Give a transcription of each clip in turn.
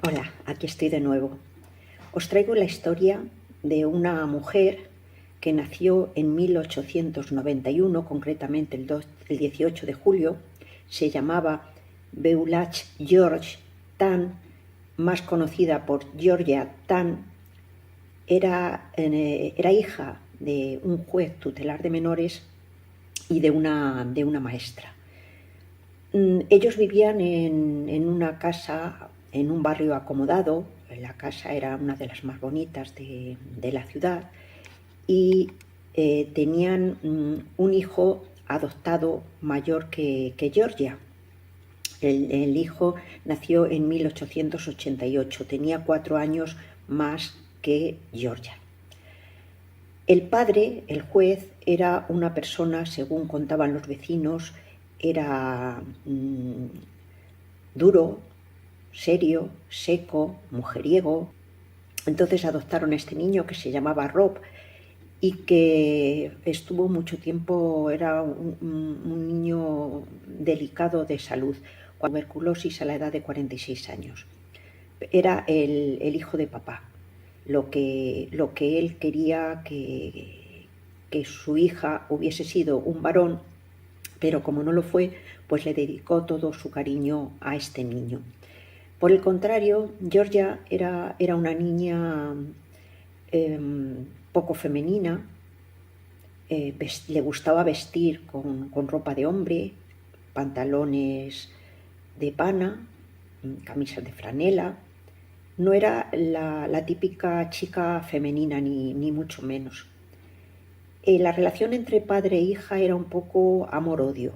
Hola, aquí estoy de nuevo. Os traigo la historia de una mujer que nació en 1891, concretamente el 18 de julio. Se llamaba Beulach George Tan, más conocida por Georgia Tan. Era hija de un juez tutelar de menores y de una maestra. Ellos vivían en una casa, en un barrio acomodado. La casa era una de las más bonitas de la ciudad y tenían un hijo adoptado mayor que Georgia. El hijo nació en 1888, tenía 4 años más que Georgia. El padre, el juez, era una persona, según contaban los vecinos, era duro, serio, seco, mujeriego. Entonces adoptaron a este niño que se llamaba Rob y que estuvo mucho tiempo, era un niño delicado de salud, con tuberculosis a la edad de 46 años. Era el hijo de papá. Lo que él quería que su hija hubiese sido un varón, pero como no lo fue, pues le dedicó todo su cariño a este niño. Por el contrario, Georgia era una niña poco femenina. Le gustaba vestir con ropa de hombre, pantalones de pana, camisas de franela. No era la típica chica femenina, ni mucho menos. La relación entre padre e hija era un poco amor-odio,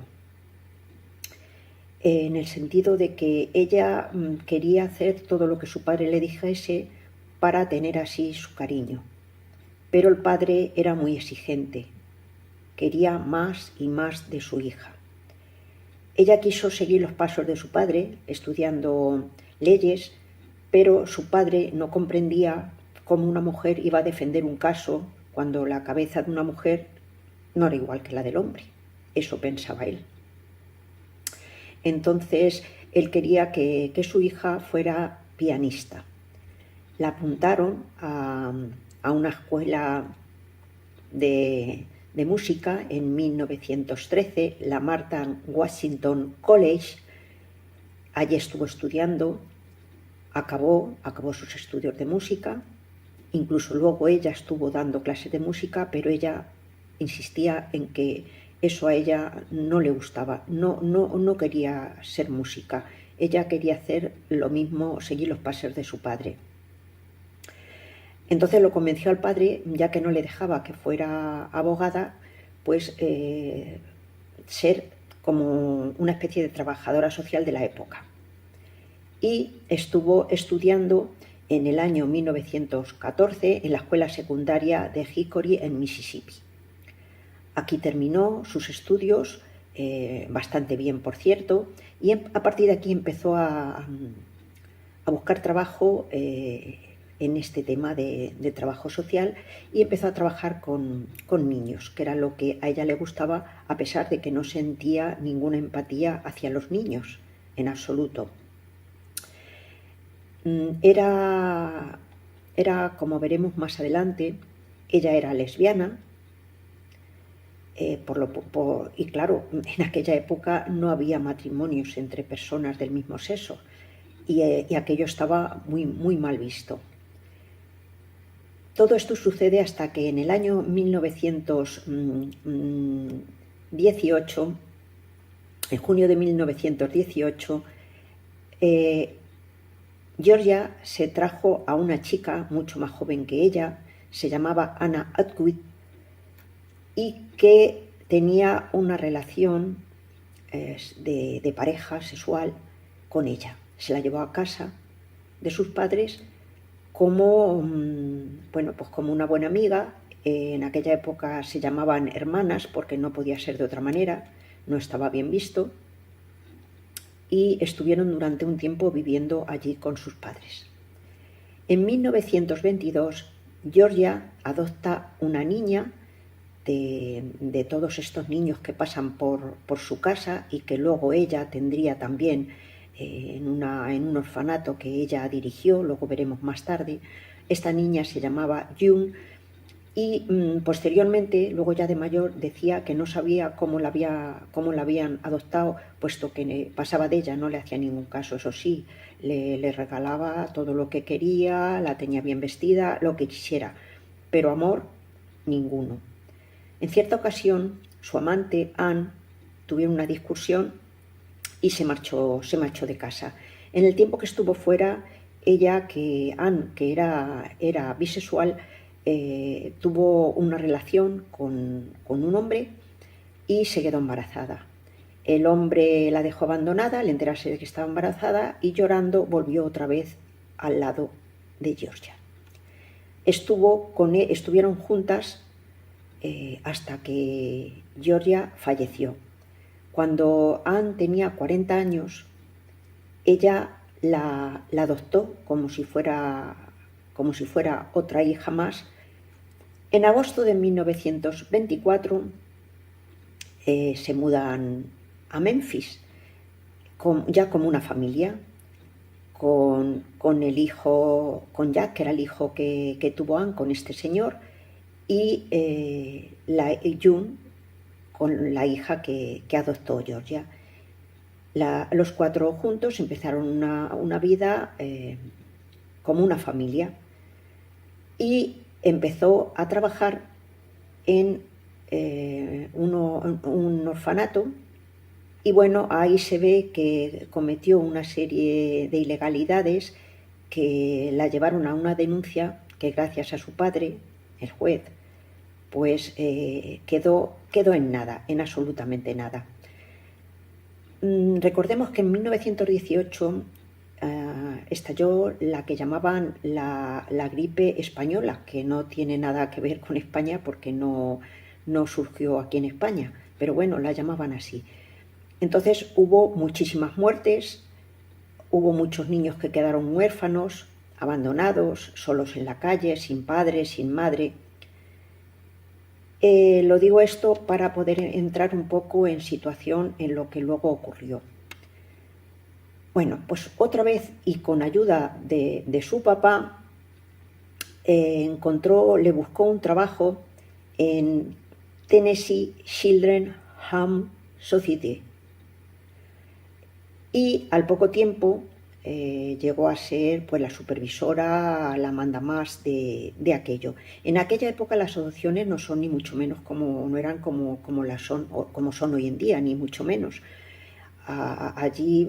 en el sentido de que ella quería hacer todo lo que su padre le dijese para tener así su cariño. Pero el padre era muy exigente, quería más y más de su hija. Ella quiso seguir los pasos de su padre, estudiando leyes, pero su padre no comprendía cómo una mujer iba a defender un caso cuando la cabeza de una mujer no era igual que la del hombre. Eso pensaba él. Entonces, él quería que su hija fuera pianista. La apuntaron a una escuela de música en 1913, la Martha Washington College. Allí estuvo estudiando, acabó sus estudios de música. Incluso luego ella estuvo dando clases de música, pero ella insistía en que eso a ella no le gustaba, no quería ser música. Ella quería hacer lo mismo, seguir los pasos de su padre. Entonces lo convenció al padre, ya que no le dejaba que fuera abogada, pues ser como una especie de trabajadora social de la época. Y estuvo estudiando en el año 1914 en la escuela secundaria de Hickory en Mississippi. Aquí terminó sus estudios, bastante bien, por cierto, y a partir de aquí empezó a buscar trabajo en este tema de trabajo social, y empezó a trabajar con niños, que era lo que a ella le gustaba, a pesar de que no sentía ninguna empatía hacia los niños, en absoluto. Era, como veremos más adelante, ella era lesbiana, y claro, en aquella época no había matrimonios entre personas del mismo sexo, y aquello estaba muy, muy mal visto. Todo esto sucede hasta que en el año 1918, en junio de 1918, Georgia se trajo a una chica mucho más joven que ella, se llamaba Anna Atwood, y que tenía una relación de pareja sexual con ella. Se la llevó a casa de sus padres como, pues como una buena amiga. En aquella época se llamaban hermanas porque no podía ser de otra manera, no estaba bien visto, y estuvieron durante un tiempo viviendo allí con sus padres. En 1922, Georgia adopta una niña de todos estos niños que pasan por su casa, y que luego ella tendría también en un orfanato que ella dirigió, luego veremos más tarde. Esta niña se llamaba June y posteriormente, luego ya de mayor, decía que no sabía cómo la habían adoptado, puesto que pasaba de ella, no le hacía ningún caso. Eso sí, le regalaba todo lo que quería, la tenía bien vestida, lo que quisiera, pero amor, ninguno. En cierta ocasión, su amante, Anne, tuvieron una discusión y se marchó de casa. En el tiempo que estuvo fuera, Anne, que era bisexual, tuvo una relación con un hombre y se quedó embarazada. El hombre la dejó abandonada al enterarse de que estaba embarazada y llorando volvió otra vez al lado de Georgia. Estuvieron juntas hasta que Georgia falleció. Cuando Anne tenía 40 años, ella la adoptó como si fuera otra hija más. En agosto de 1924 se mudan a Memphis, ya como una familia, con el hijo, con Jack, que era el hijo que tuvo Anne con este señor, y June con la hija que adoptó Georgia. Los cuatro juntos empezaron una vida como una familia, y empezó a trabajar en un orfanato, y bueno, ahí se ve que cometió una serie de ilegalidades que la llevaron a una denuncia que, gracias a su padre, el juez, pues quedó en nada, en absolutamente nada. Recordemos que en 1918 estalló la que llamaban la gripe española, que no tiene nada que ver con España porque no surgió aquí en España, pero bueno, la llamaban así. Entonces hubo muchísimas muertes, hubo muchos niños que quedaron huérfanos, abandonados, solos en la calle, sin padre, sin madre. Lo digo esto para poder entrar un poco en situación en lo que luego ocurrió. Bueno, pues otra vez, y con ayuda de su papá, le buscó un trabajo en Tennessee Children's Home Society, y al poco tiempo llegó a ser pues la supervisora, la mandamás de aquello. En aquella época las adopciones no son ni mucho menos no eran como son hoy en día, ni mucho menos. Allí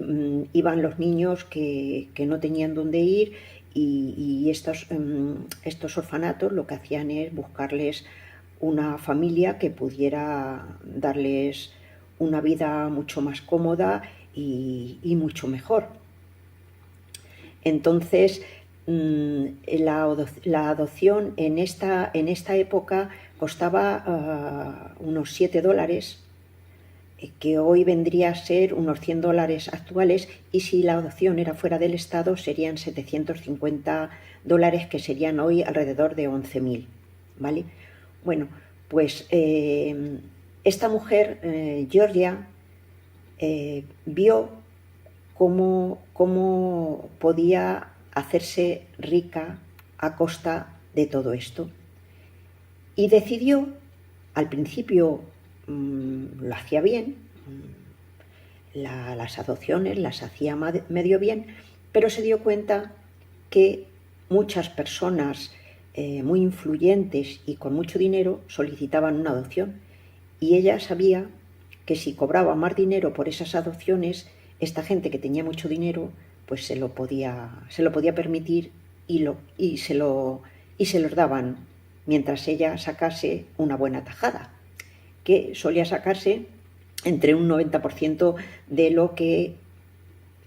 iban los niños que no tenían dónde ir, y estos orfanatos lo que hacían es buscarles una familia que pudiera darles una vida mucho más cómoda y mucho mejor. Entonces, la adopción en esta época costaba unos $7, que hoy vendría a ser unos $100 actuales, y si la adopción era fuera del estado serían $750, que serían hoy alrededor de 11.000, ¿vale? Bueno, pues esta mujer, Georgia, vio cómo podía hacerse rica a costa de todo esto, y decidió, al principio lo hacía bien, las adopciones las hacía medio bien, pero se dio cuenta que muchas personas muy influyentes y con mucho dinero solicitaban una adopción, y ella sabía que si cobraba más dinero por esas adopciones, esta gente que tenía mucho dinero pues se lo podía permitir, y se los daban mientras ella sacase una buena tajada, que solía sacarse entre un 90% de lo que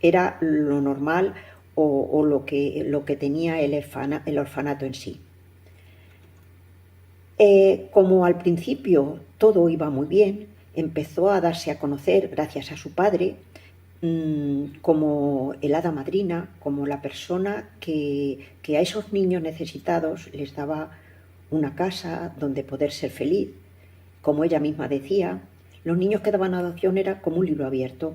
era lo normal o lo que tenía el orfanato en sí. Como al principio todo iba muy bien, empezó a darse a conocer, gracias a su padre, como el hada madrina, como la persona que a esos niños necesitados les daba una casa donde poder ser feliz. Como ella misma decía, los niños que daban adopción era como un libro abierto.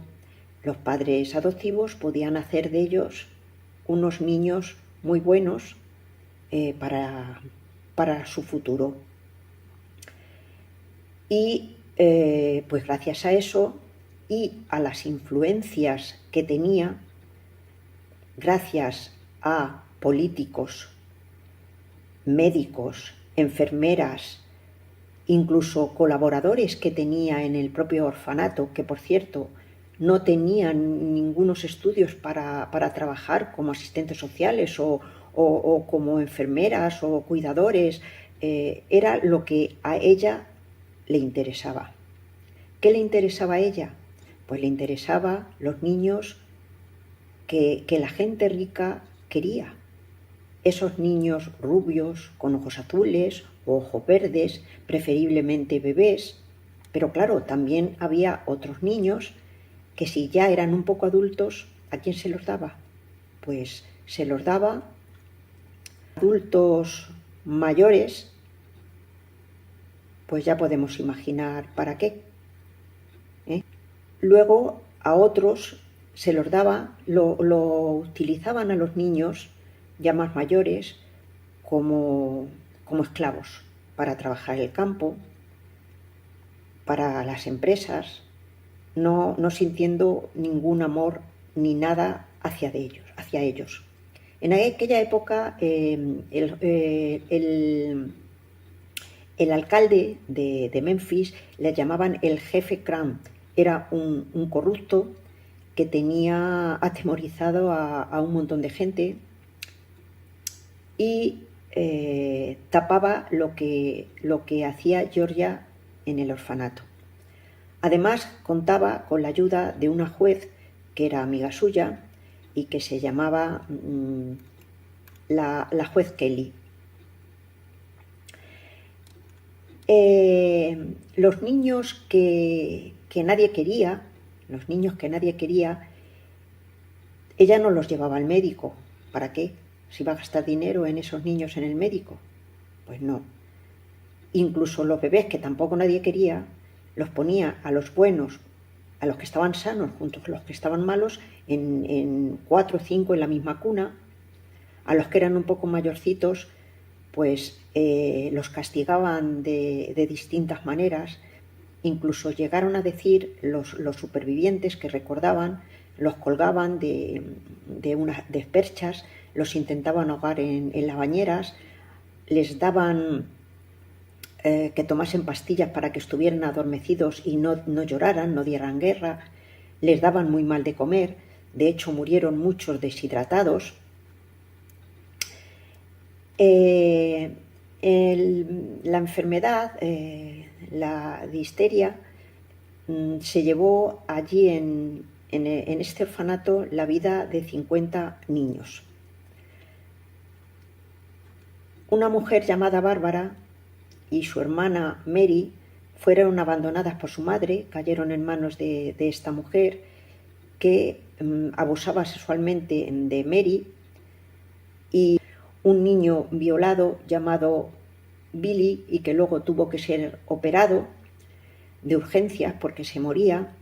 los padres adoptivos podían hacer de ellos unos niños muy buenos para su futuro. Y pues gracias a eso y a las influencias que tenía, gracias a políticos, médicos, enfermeras, incluso colaboradores que tenía en el propio orfanato, que por cierto no tenían ningunos estudios para trabajar como asistentes sociales o como enfermeras o cuidadores, era lo que a ella le interesaba. ¿Qué le interesaba a ella? Pues le interesaba los niños que la gente rica quería. Esos niños rubios, con ojos azules o ojos verdes, preferiblemente bebés. Pero claro, también había otros niños que si ya eran un poco adultos, ¿a quién se los daba? Pues se los daba a adultos mayores, pues ya podemos imaginar para qué. Luego a otros se los daba, lo utilizaban a los niños ya más mayores como esclavos para trabajar el campo, para las empresas, no sintiendo ningún amor ni nada hacia ellos. En aquella época el alcalde de Memphis le llamaban el jefe Crumb. Era un corrupto que tenía atemorizado a un montón de gente y tapaba lo que hacía Georgia en el orfanato. Además, contaba con la ayuda de una juez que era amiga suya y que se llamaba la juez Kelly. Los niños que nadie quería, ella no los llevaba al médico. ¿Para qué? ¿Se iba a gastar dinero en esos niños en el médico? Pues no. Incluso los bebés que tampoco nadie quería, los ponía a los buenos, a los que estaban sanos, junto con los que estaban malos, en 4 o 5 en la misma cuna. A los que eran un poco mayorcitos, pues los castigaban de distintas maneras. Incluso llegaron a decir los supervivientes que recordaban, los colgaban de perchas, los intentaban ahogar en las bañeras, les daban que tomasen pastillas para que estuvieran adormecidos y no lloraran, no dieran guerra, les daban muy mal de comer, de hecho murieron muchos deshidratados. La enfermedad, la difteria, se llevó allí en este orfanato la vida de 50 niños. Una mujer llamada Bárbara y su hermana Mary fueron abandonadas por su madre, cayeron en manos de esta mujer que abusaba sexualmente de Mary, y un niño violado llamado Billy y que luego tuvo que ser operado de urgencias porque se moría.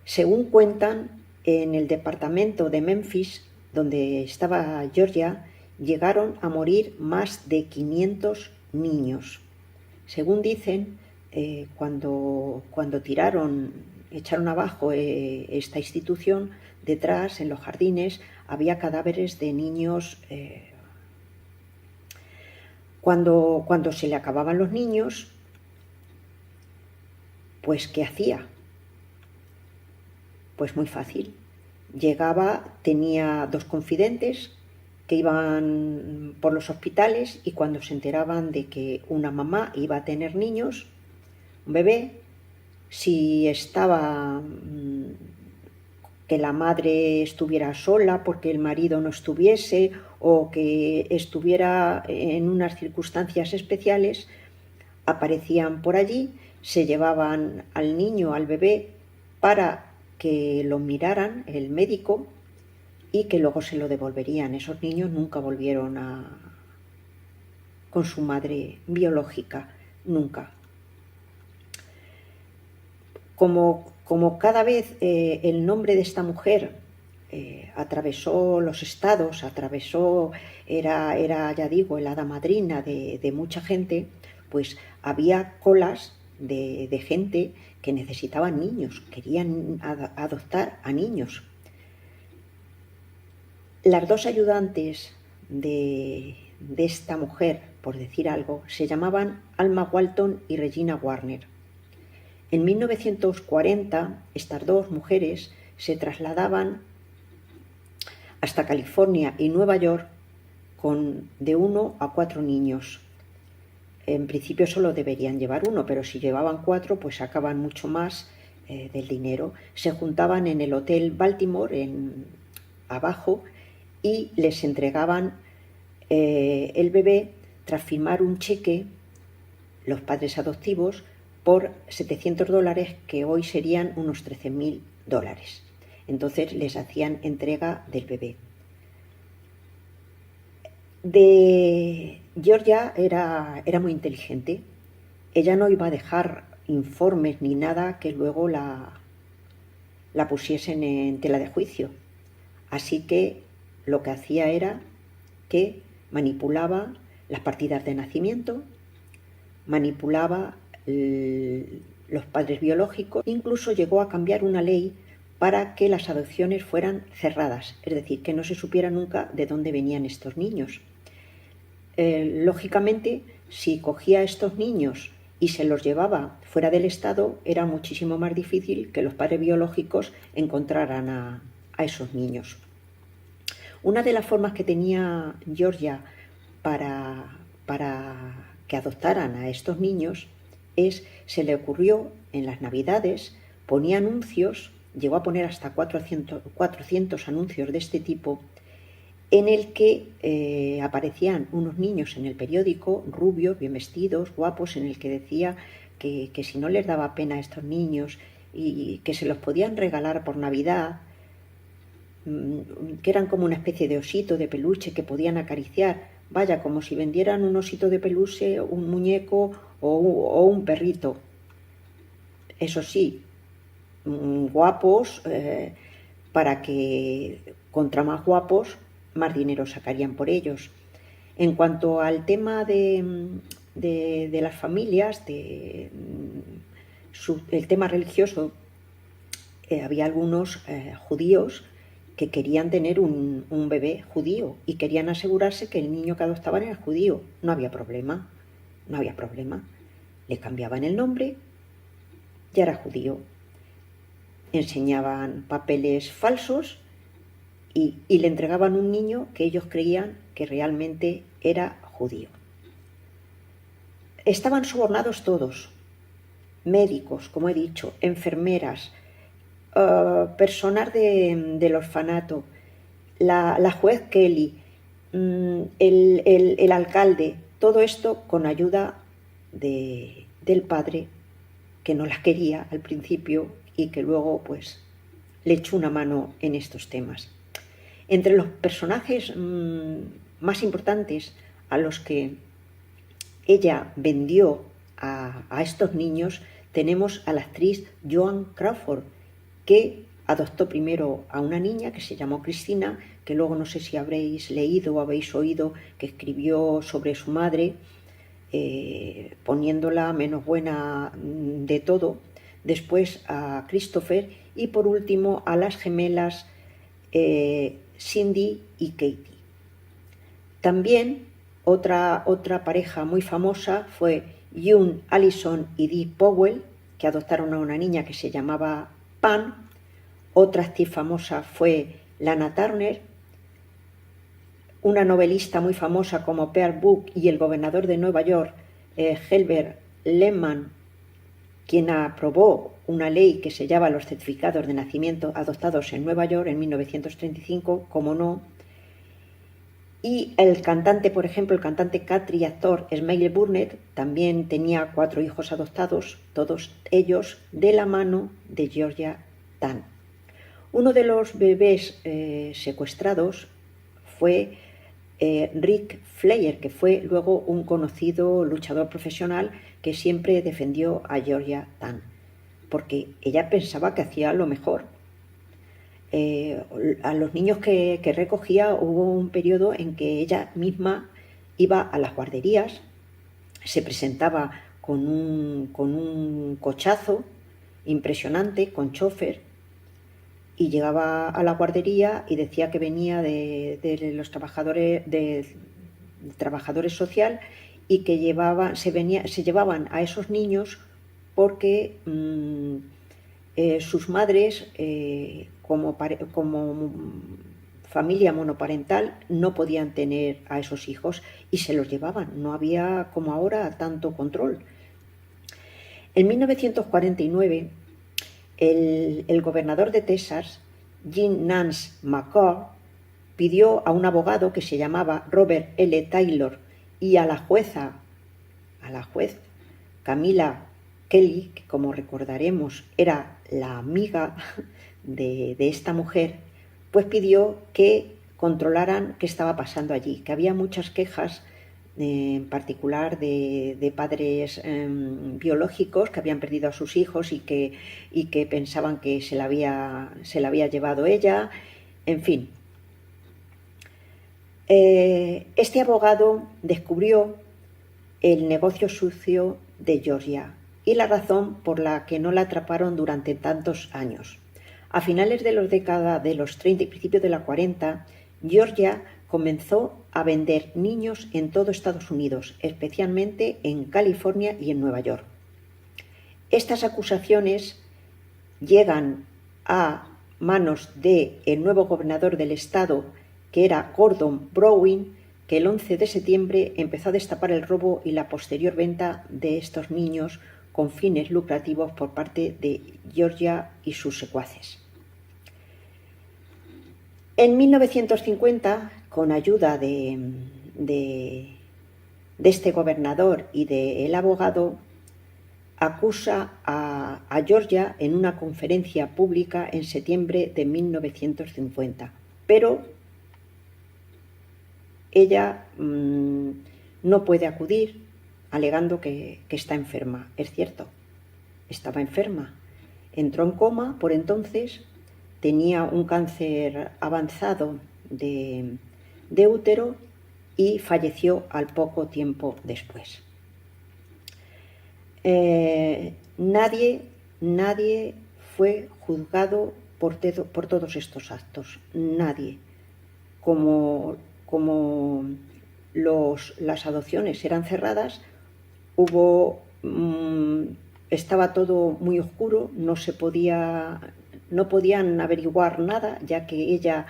Según cuentan, en el departamento de Memphis, donde estaba Georgia, llegaron a morir más de 500 niños. Según dicen, cuando echaron abajo esta institución, detrás, en los jardines, había cadáveres de niños. Cuando se le acababan los niños, pues ¿qué hacía? Pues muy fácil. Llegaba, tenía 2 confidentes que iban por los hospitales y cuando se enteraban de que una mamá iba a tener niños, un bebé, si estaba que la madre estuviera sola porque el marido no estuviese o que estuviera en unas circunstancias especiales, aparecían por allí, se llevaban al niño, al bebé, para que lo miraran el médico y que luego se lo devolverían. Esos niños nunca volvieron con su madre biológica, nunca. Como como cada vez el nombre de esta mujer atravesó los estados, era, ya digo, el hada madrina de mucha gente, pues había colas de gente que necesitaban niños, querían adoptar a niños. Las dos ayudantes de esta mujer, por decir algo, se llamaban Alma Walton y Regina Warner. En 1940, estas dos mujeres se trasladaban hasta California y Nueva York de 1 a 4 niños. En principio solo deberían llevar uno, pero si llevaban 4, pues sacaban mucho más del dinero. Se juntaban en el Hotel Baltimore, abajo, y les entregaban el bebé tras firmar un cheque, los padres adoptivos, por $700, que hoy serían unos $13.000. Entonces les hacían entrega del bebé. Georgia era muy inteligente. Ella no iba a dejar informes ni nada que luego la pusiesen en tela de juicio. Así que lo que hacía era que manipulaba las partidas de nacimiento, manipulaba los padres biológicos, incluso llegó a cambiar una ley para que las adopciones fueran cerradas, es decir, que no se supiera nunca de dónde venían estos niños. Lógicamente, si cogía a estos niños y se los llevaba fuera del estado, era muchísimo más difícil que los padres biológicos encontraran a esos niños. Una de las formas que tenía Georgia para que adoptaran a estos niños se le ocurrió en las Navidades, ponía anuncios, llegó a poner hasta 400 anuncios de este tipo, en el que aparecían unos niños en el periódico, rubios, bien vestidos, guapos, en el que decía que si no les daba pena a estos niños y que se los podían regalar por Navidad, que eran como una especie de osito de peluche que podían acariciar, vaya, como si vendieran un osito de peluche, un muñeco o un perrito. Eso sí, guapos, para que contra más guapos, más dinero sacarían por ellos. En cuanto al tema de las familias, el tema religioso, había algunos judíos que querían tener un bebé judío y querían asegurarse que el niño que adoptaban era judío. No había problema. Le cambiaban el nombre, ya era judío. Enseñaban papeles falsos y le entregaban un niño que ellos creían que realmente era judío. Estaban sobornados todos, médicos, como he dicho, enfermeras, personal del orfanato, la juez Kelly, el alcalde, todo esto con ayuda del padre, que no las quería al principio y que luego pues le echó una mano en estos temas. Entre los personajes más importantes a los que ella vendió a estos niños tenemos a la actriz Joan Crawford, que adoptó primero a una niña que se llamó Cristina, que luego no sé si habréis leído o habéis oído que escribió sobre su madre, poniéndola menos buena de todo. Después a Christopher y por último a las gemelas Cindy y Katie. También otra pareja muy famosa fue June Allison y Dee Powell, que adoptaron a una niña que se llamaba Pan. Otra actriz famosa fue Lana Turner, una novelista muy famosa como Pearl Buck y el gobernador de Nueva York, Herbert Lehman, quien aprobó una ley que sellaba los certificados de nacimiento adoptados en Nueva York en 1935, como no. Y el cantante, por ejemplo, el cantante country y actor Smiley Burnett también tenía 4 hijos adoptados, todos ellos de la mano de Georgia Tann. Uno de los bebés secuestrados fue Rick Flair, que fue luego un conocido luchador profesional que siempre defendió a Georgia Tann. porque ella pensaba que hacía lo mejor. A los niños que recogía hubo un periodo en que ella misma iba a las guarderías, se presentaba con un cochazo impresionante, con chofer, y llegaba a la guardería y decía que venía de los trabajadores, de trabajadores social, y que se llevaban a esos niños porque sus madres, como familia monoparental, no podían tener a esos hijos y se los llevaban. No había, como ahora, tanto control. En 1949, el gobernador de Texas, Jim Nance McCall, pidió a un abogado que se llamaba Robert L. Taylor y a la juez Camila Kelly, que como recordaremos era la amiga de esta mujer, pues pidió que controlaran qué estaba pasando allí, que había muchas quejas, en particular de padres biológicos que habían perdido a sus hijos y que pensaban que se la había llevado ella, en fin. Este abogado descubrió el negocio sucio de Georgia y la razón por la que no la atraparon durante tantos años. A finales de la década de los 30 y principios de la 40, Georgia comenzó a vender niños en todo Estados Unidos, especialmente en California y en Nueva York. Estas acusaciones llegan a manos del nuevo gobernador del estado, que era Gordon Browning, que el 11 de septiembre empezó a destapar el robo y la posterior venta de estos niños con fines lucrativos por parte de Georgia y sus secuaces. En 1950, con ayuda de este gobernador y del abogado, acusa a Georgia en una conferencia pública en septiembre de 1950, pero ella no puede acudir, alegando que está enferma. Es cierto, estaba enferma. Entró en coma por entonces, tenía un cáncer avanzado de útero y falleció al poco tiempo después. Nadie fue juzgado por todos estos actos. Nadie. Como las adopciones eran cerradas, estaba todo muy oscuro, no podían averiguar nada, ya que ella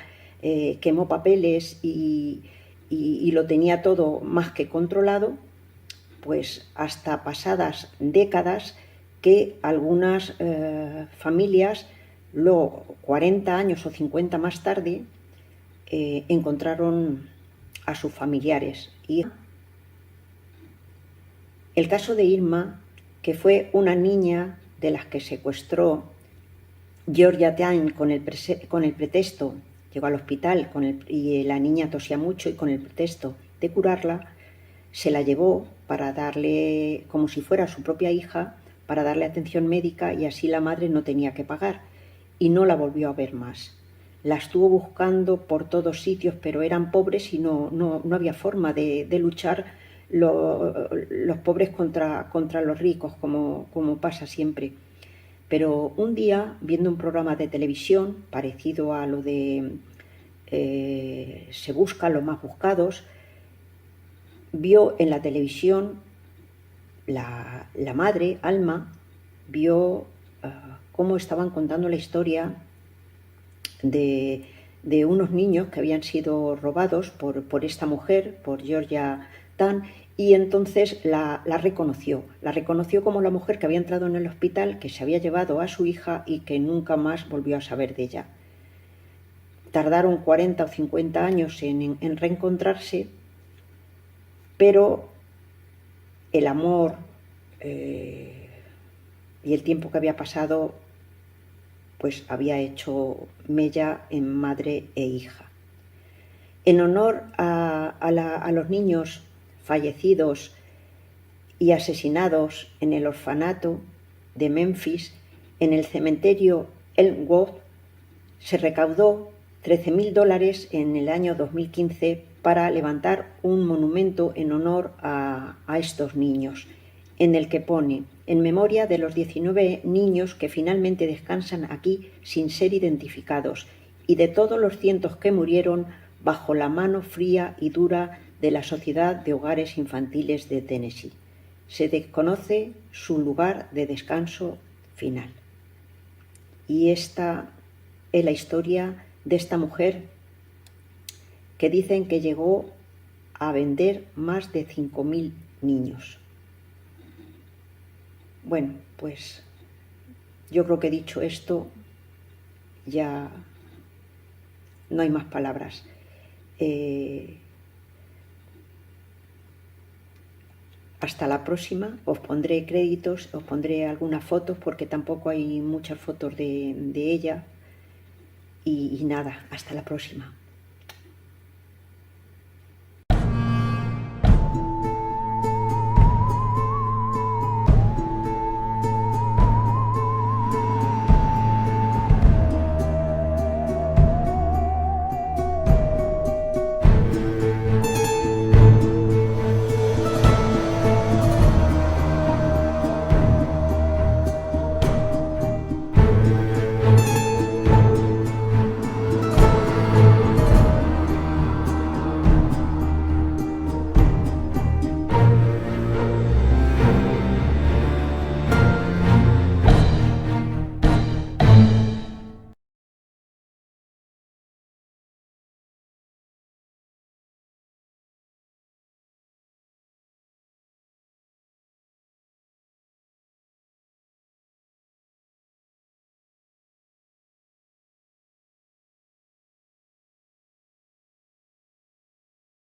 quemó papeles y lo tenía todo más que controlado, pues hasta pasadas décadas que algunas familias, luego 40 años o 50 más tarde, encontraron a sus familiares. Y el caso de Irma, que fue una niña de las que secuestró Georgia Tame con el pretexto, llegó al hospital y la niña tosía mucho, y con el pretexto de curarla, se la llevó para darle, como si fuera su propia hija, para darle atención médica, y así la madre no tenía que pagar, y no la volvió a ver más. La estuvo buscando por todos sitios, pero eran pobres y no había forma de luchar los pobres contra los ricos, como pasa siempre. Pero un día, viendo un programa de televisión parecido a lo de Se busca los más buscados, vio en la televisión, la madre, Alma, vio cómo estaban contando la historia de unos niños que habían sido robados por esta mujer, por Georgia Tame, y entonces la reconoció como la mujer que había entrado en el hospital, que se había llevado a su hija y que nunca más volvió a saber de ella. Tardaron 40 o 50 años en reencontrarse, pero el amor y el tiempo que había pasado pues había hecho mella en madre e hija. En honor a los niños fallecidos y asesinados en el orfanato de Memphis, en el cementerio Elmwood se recaudó $13.000 en el año 2015 para levantar un monumento en honor a estos niños, en el que pone: en memoria de los 19 niños que finalmente descansan aquí sin ser identificados y de todos los cientos que murieron bajo la mano fría y dura de la Sociedad de Hogares Infantiles de Tennessee. Se desconoce su lugar de descanso final. Y esta es la historia de esta mujer que dicen que llegó a vender más de 5.000 niños. Bueno, pues yo creo que dicho esto ya no hay más palabras. Hasta la próxima. Os pondré créditos, os pondré algunas fotos porque tampoco hay muchas fotos de ella. Y nada, hasta la próxima.